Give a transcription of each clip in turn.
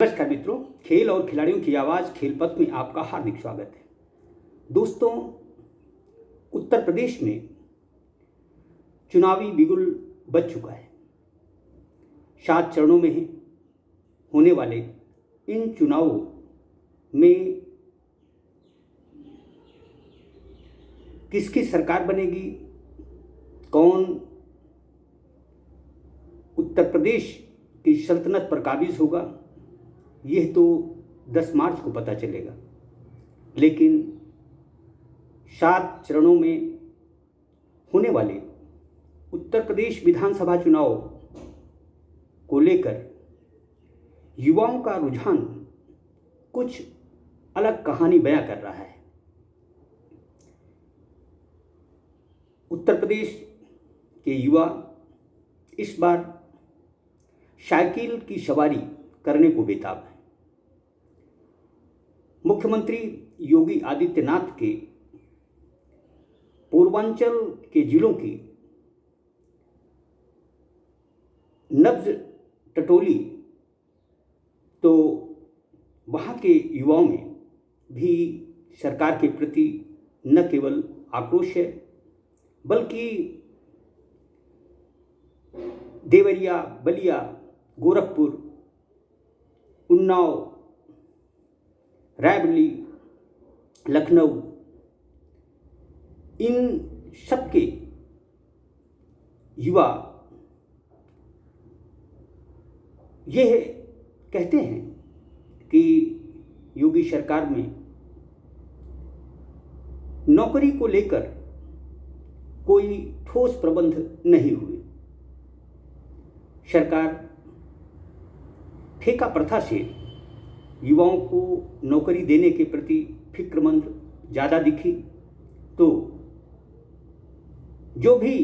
नमस्कार मित्रों, खेल और खिलाड़ियों की आवाज़ खेलपथ में आपका हार्दिक स्वागत है। दोस्तों, उत्तर प्रदेश में चुनावी बिगुल बज चुका है। 7 चरणों में होने वाले इन चुनावों में किसकी सरकार बनेगी, कौन उत्तर प्रदेश की सल्तनत पर काबिज होगा, यह तो 10 मार्च को पता चलेगा। लेकिन 7 चरणों में होने वाले उत्तर प्रदेश विधानसभा चुनाव को लेकर युवाओं का रुझान कुछ अलग कहानी बयां कर रहा है। उत्तर प्रदेश के युवा इस बार साइकिल की सवारी करने को बेताब है। मुख्यमंत्री योगी आदित्यनाथ के पूर्वांचल के जिलों की नब्ज टटोली तो वहाँ के युवाओं में भी सरकार के प्रति न केवल आक्रोश है, बल्कि देवरिया, बलिया, गोरखपुर, उन्नाव, रायबरेली, लखनऊ, इन सबके युवा यह कहते हैं कि योगी सरकार में नौकरी को लेकर कोई ठोस प्रबंध नहीं हुए। सरकार ठेका प्रथा से युवाओं को नौकरी देने के प्रति फिक्रमंद ज़्यादा दिखी, तो जो भी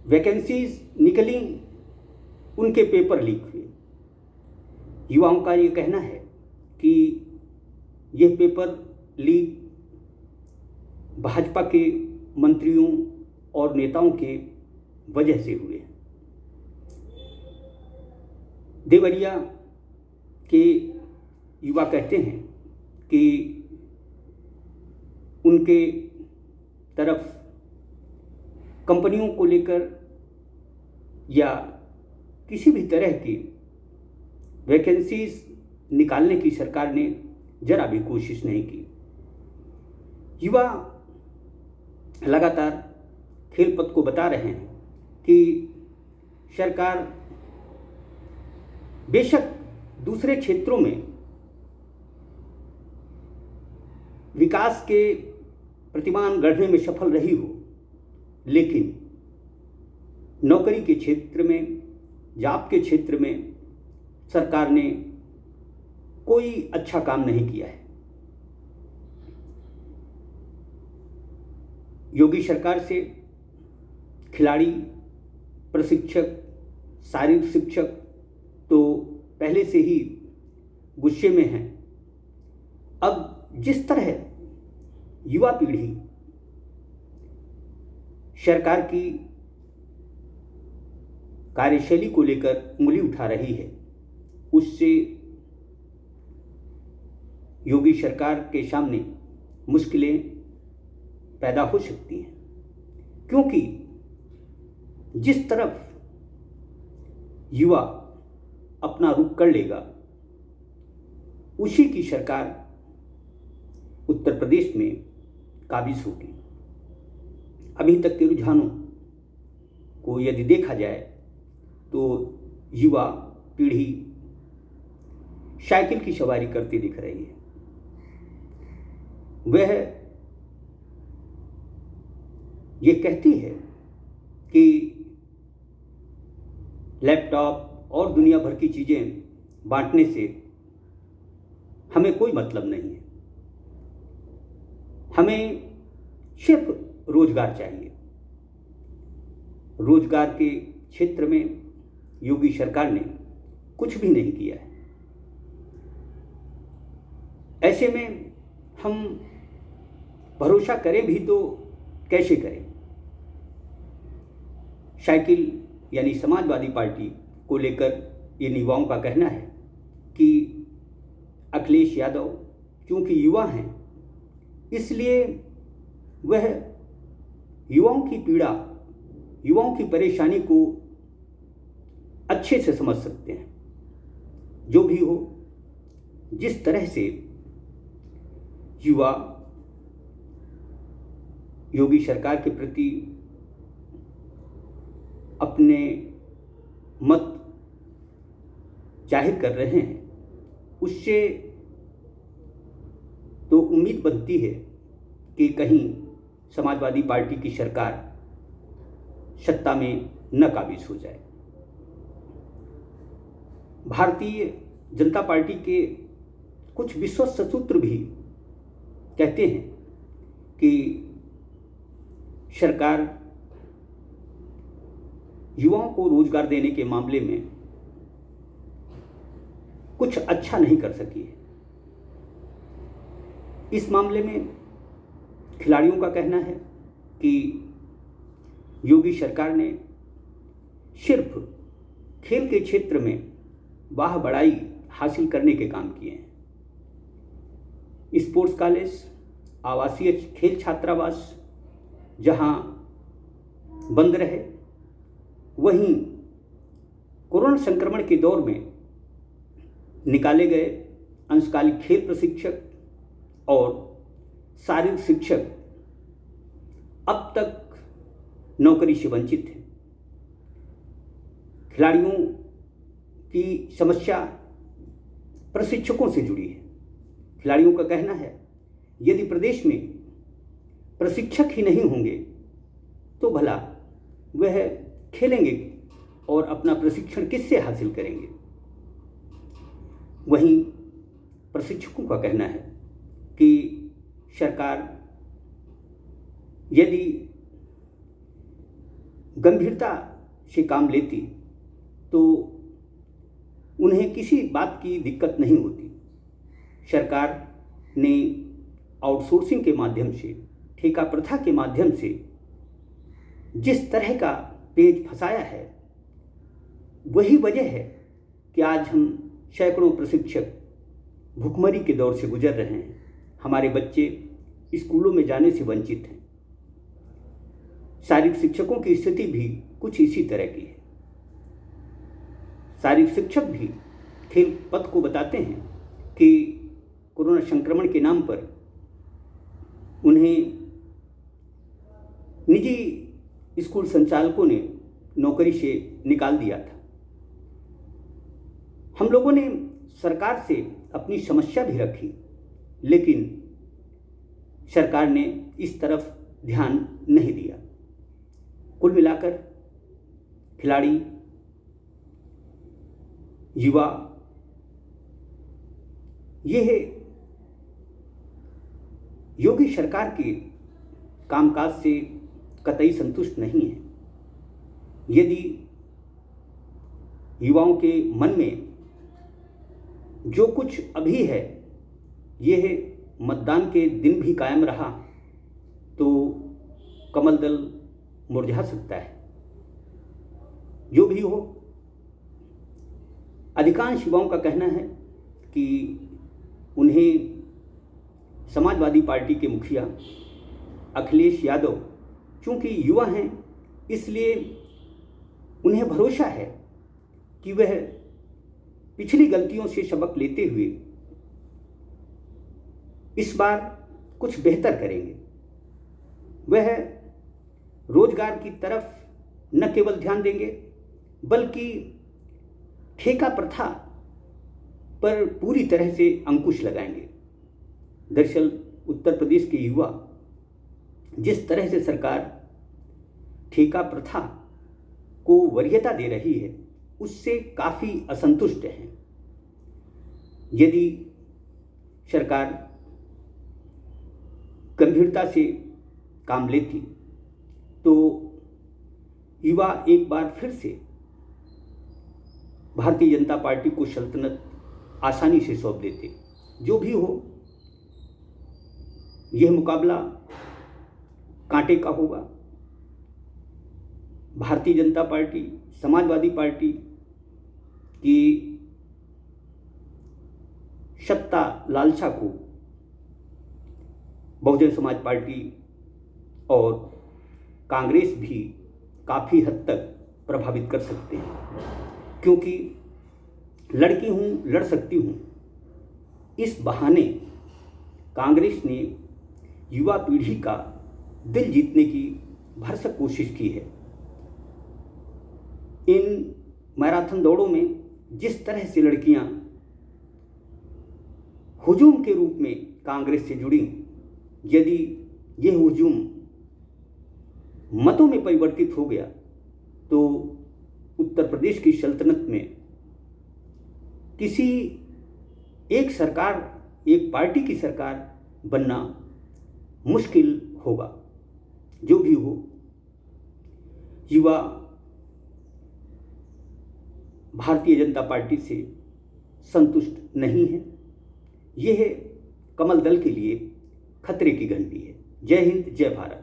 वैकेंसीज निकली उनके पेपर लीक हुए। युवाओं का ये कहना है कि यह पेपर लीक भाजपा के मंत्रियों और नेताओं के वजह से हुए। देवरिया के युवा कहते हैं कि उनके तरफ कंपनियों को लेकर या किसी भी तरह की वैकेंसीज निकालने की सरकार ने जरा भी कोशिश नहीं की। युवा लगातार खेलपथ को बता रहे हैं कि सरकार बेशक दूसरे क्षेत्रों में विकास के प्रतिमान गढ़ने में सफल रही हो, लेकिन नौकरी के क्षेत्र में, जॉब के क्षेत्र में सरकार ने कोई अच्छा काम नहीं किया है। योगी सरकार से खिलाड़ी, प्रशिक्षक, शारीरिक शिक्षक तो पहले से ही गुस्से में हैं। अब जिस तरह युवा पीढ़ी सरकार की कार्यशैली को लेकर उंगली उठा रही है, उससे योगी सरकार के सामने मुश्किलें पैदा हो सकती हैं, क्योंकि जिस तरफ युवा अपना रुख कर लेगा, उसी की सरकार उत्तर प्रदेश में काबिज होगी। अभी तक के रुझानों को यदि देखा जाए तो युवा पीढ़ी साइकिल की सवारी करती दिख रही है। वह ये कहती है कि लैपटॉप और दुनिया भर की चीज़ें बांटने से हमें कोई मतलब नहीं है, हमें सिर्फ रोजगार चाहिए। रोजगार के क्षेत्र में योगी सरकार ने कुछ भी नहीं किया है। ऐसे में हम भरोसा करें भी तो कैसे करें। साइकिल यानी समाजवादी पार्टी को लेकर इन युवाओं का कहना है कि अखिलेश यादव क्योंकि युवा हैं इसलिए वह युवाओं की पीड़ा, युवाओं की परेशानी को अच्छे से समझ सकते हैं। जो भी हो, जिस तरह से युवा योगी सरकार के प्रति अपने मत जाहिर कर रहे हैं, उससे तो उम्मीद बनती है कि कहीं समाजवादी पार्टी की सरकार सत्ता में न काबिज हो जाए। भारतीय जनता पार्टी के कुछ विश्वस्त सूत्र भी कहते हैं कि सरकार युवाओं को रोजगार देने के मामले में कुछ अच्छा नहीं कर सकी है। इस मामले में खिलाड़ियों का कहना है कि योगी सरकार ने सिर्फ खेल के क्षेत्र में वाह बड़ाई हासिल करने के काम किए हैं। स्पोर्ट्स कॉलेज, आवासीय खेल छात्रावास जहां बंद रहे, वहीं कोरोना संक्रमण के दौर में निकाले गए अंशकालिक खेल प्रशिक्षक और शारीरिक शिक्षक अब तक नौकरी से वंचित हैं। खिलाड़ियों की समस्या प्रशिक्षकों से जुड़ी है। खिलाड़ियों का कहना है यदि प्रदेश में प्रशिक्षक ही नहीं होंगे तो भला वह खेलेंगे और अपना प्रशिक्षण किससे हासिल करेंगे। वहीं प्रशिक्षकों का कहना है कि सरकार यदि गंभीरता से काम लेती तो उन्हें किसी बात की दिक्कत नहीं होती। सरकार ने आउटसोर्सिंग के माध्यम से, ठेका प्रथा के माध्यम से जिस तरह का पेच फंसाया है, वही वजह है कि आज हम सैकड़ों प्रशिक्षक भुखमरी के दौर से गुजर रहे हैं। हमारे बच्चे स्कूलों में जाने से वंचित हैं। शारीरिक शिक्षकों की स्थिति भी कुछ इसी तरह की है। शारीरिक शिक्षक भी खेल पथ को बताते हैं कि कोरोना संक्रमण के नाम पर उन्हें निजी स्कूल संचालकों ने नौकरी से निकाल दिया था। हम लोगों ने सरकार से अपनी समस्या भी रखी, लेकिन सरकार ने इस तरफ ध्यान नहीं दिया। कुल मिलाकर खिलाड़ी, युवा ये योगी सरकार के कामकाज से कतई संतुष्ट नहीं है। यदि युवाओं के मन में जो कुछ अभी है यह मतदान के दिन भी कायम रहा तो कमल दल मुरझा सकता है। जो भी हो, अधिकांश युवाओं का कहना है कि उन्हें समाजवादी पार्टी के मुखिया अखिलेश यादव चूंकि युवा हैं इसलिए उन्हें भरोसा है कि वह पिछली गलतियों से सबक लेते हुए इस बार कुछ बेहतर करेंगे। वह रोजगार की तरफ न केवल ध्यान देंगे बल्कि ठेका प्रथा पर पूरी तरह से अंकुश लगाएंगे। दरअसल उत्तर प्रदेश के युवा जिस तरह से सरकार ठेका प्रथा को वरीयता दे रही है उससे काफ़ी असंतुष्ट हैं। यदि सरकार गंभीरता से काम लेती तो युवा एक बार फिर से भारतीय जनता पार्टी को सल्तनत आसानी से सौंप देते। जो भी हो, यह मुकाबला कांटे का होगा। भारतीय जनता पार्टी, समाजवादी पार्टी कि सत्ता लालसा को बहुजन समाज पार्टी और कांग्रेस भी काफ़ी हद तक प्रभावित कर सकते हैं, क्योंकि लड़की हूँ लड़ सकती हूँ, इस बहाने कांग्रेस ने युवा पीढ़ी का दिल जीतने की भरसक कोशिश की है। इन मैराथन दौड़ों में जिस तरह से लड़कियां हुजूम के रूप में कांग्रेस से जुड़ी, यदि यह हुजूम मतों में परिवर्तित हो गया तो उत्तर प्रदेश की सल्तनत में किसी एक सरकार, एक पार्टी की सरकार बनना मुश्किल होगा। जो भी हो, युवा भारतीय जनता पार्टी से संतुष्ट नहीं है। यह कमल दल के लिए खतरे की घंटी है। जय हिंद, जय भारत।